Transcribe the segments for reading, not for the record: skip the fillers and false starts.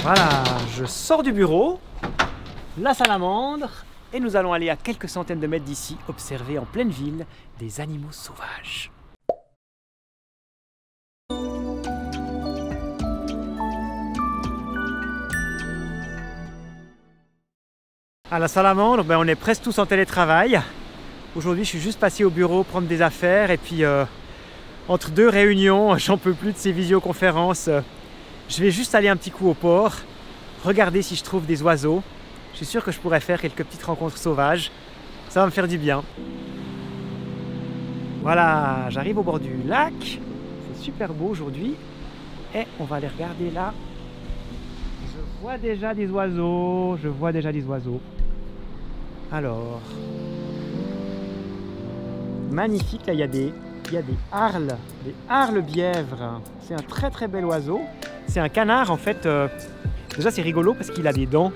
Voilà, je sors du bureau, la salamandre, et nous allons aller à quelques centaines de mètres d'ici, observer en pleine ville des animaux sauvages. À la salamandre, on est presque tous en télétravail. Aujourd'hui, je suis juste passé au bureau prendre des affaires et puis entre deux réunions, j'en peux plus de ces visioconférences. Je vais juste aller un petit coup au port, regarder si je trouve des oiseaux. Je suis sûr que je pourrais faire quelques petites rencontres sauvages. Ça va me faire du bien. Voilà, j'arrive au bord du lac. C'est super beau aujourd'hui. Et on va aller regarder là. Je vois déjà des oiseaux. Alors, magnifique, là il y a des harles bièvres. C'est un très très bel oiseau. C'est un canard en fait. Déjà c'est rigolo parce qu'il a des dents.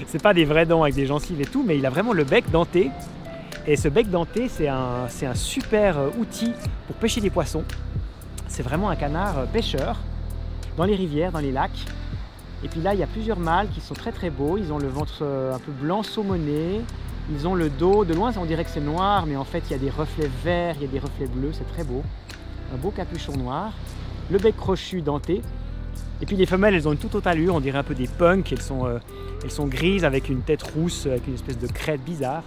C'est pas des vraies dents avec des gencives et tout, mais il a vraiment le bec denté. Et ce bec denté, c'est un super outil pour pêcher des poissons. C'est vraiment un canard pêcheur dans les rivières, dans les lacs. Et puis là, il y a plusieurs mâles qui sont très très beaux. Ils ont le ventre un peu blanc saumonné. Ils ont le dos, de loin on dirait que c'est noir, mais en fait il y a des reflets verts, il y a des reflets bleus, c'est très beau. Un beau capuchon noir. Le bec crochu denté. Et puis les femelles, elles ont une toute autre allure, on dirait un peu des punks. Elles sont grises avec une tête rousse, avec une espèce de crête bizarre.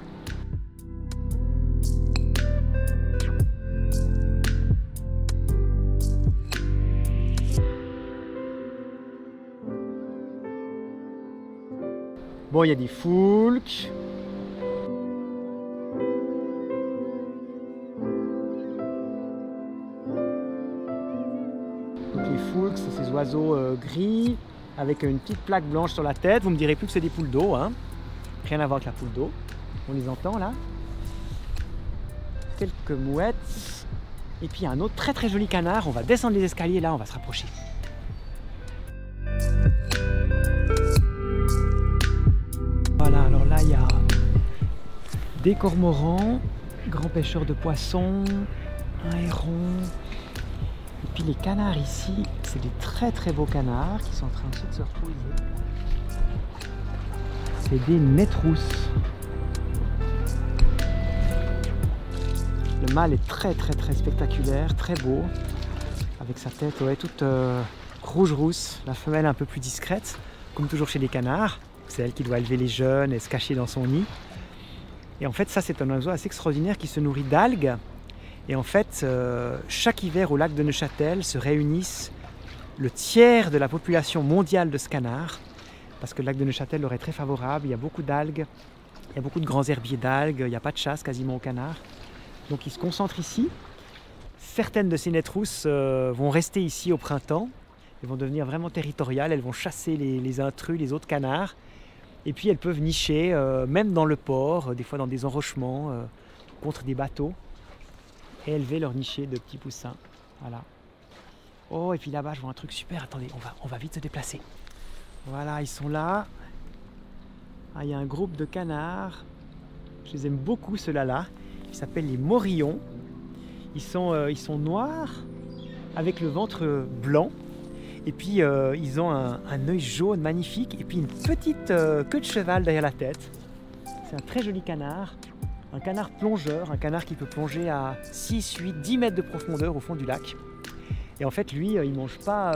Bon, il y a des foulques. Donc les foulques, c'est ces oiseaux gris avec une petite plaque blanche sur la tête. Vous me direz plus que c'est des poules d'eau, hein. Rien à voir avec la poule d'eau. On les entend là. Quelques mouettes. Et puis un autre très très joli canard. On va descendre les escaliers là, on va se rapprocher. Voilà, alors là il y a des cormorans, grands pêcheurs de poissons, un héron. Et puis les canards ici, c'est des très très beaux canards qui sont en train de se reposer. C'est des métrousses. Le mâle est très très très spectaculaire, très beau, avec sa tête toute rouge-rousse. La femelle un peu plus discrète, comme toujours chez les canards. C'est elle qui doit élever les jeunes et se cacher dans son nid. Et en fait, ça c'est un oiseau assez extraordinaire qui se nourrit d'algues. Et en fait, chaque hiver au lac de Neuchâtel se réunissent le tiers de la population mondiale de ce canard. Parce que le lac de Neuchâtel leur est très favorable, il y a beaucoup d'algues, il y a beaucoup de grands herbiers d'algues, il n'y a pas de chasse quasiment au canard. Donc ils se concentrent ici. Certaines de ces nétrousses vont rester ici au printemps. Elles vont devenir vraiment territoriales, elles vont chasser les intrus, les autres canards. Et puis elles peuvent nicher, même dans le port, des fois dans des enrochements, contre des bateaux. Et élever leur niché de petits poussins. Voilà. Oh, et puis là-bas, je vois un truc super. Attendez, on va vite se déplacer. Voilà, ils sont là. Ah, il y a un groupe de canards. Je les aime beaucoup, ceux-là. Ils s'appellent les morillons. Ils sont noirs, avec le ventre blanc. Et puis, ils ont un œil jaune magnifique. Et puis, une petite queue de cheval derrière la tête. C'est un très joli canard. Un canard plongeur, un canard qui peut plonger à 6, 8, 10 mètres de profondeur au fond du lac. Et en fait, lui, il ne mange pas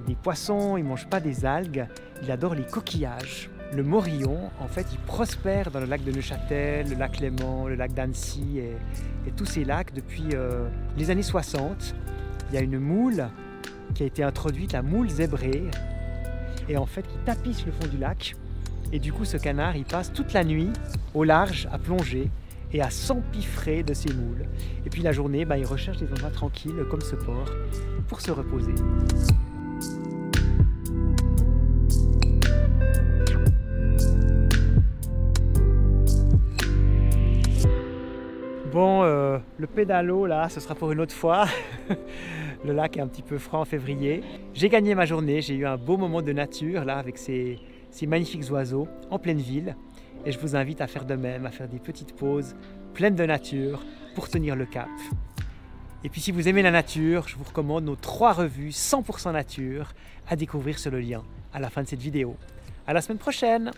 des poissons, il ne mange pas des algues, il adore les coquillages. Le morillon, en fait, il prospère dans le lac de Neuchâtel, le lac Léman, le lac d'Annecy et tous ces lacs depuis les années 60. Il y a une moule qui a été introduite, la moule zébrée, et en fait, qui tapisse le fond du lac. Et du coup, ce canard, il passe toute la nuit au large à plonger et à s'empiffrer de ces moules. Et puis la journée, il recherche des endroits tranquilles comme ce port pour se reposer. Bon, le pédalo là, ce sera pour une autre fois. Le lac est un petit peu froid en février. J'ai gagné ma journée, j'ai eu un beau moment de nature là avec ces magnifiques oiseaux en pleine ville. Et je vous invite à faire de même, à faire des petites pauses pleines de nature pour tenir le cap. Et puis si vous aimez la nature, je vous recommande nos 3 revues 100% nature à découvrir sur le lien à la fin de cette vidéo. À la semaine prochaine!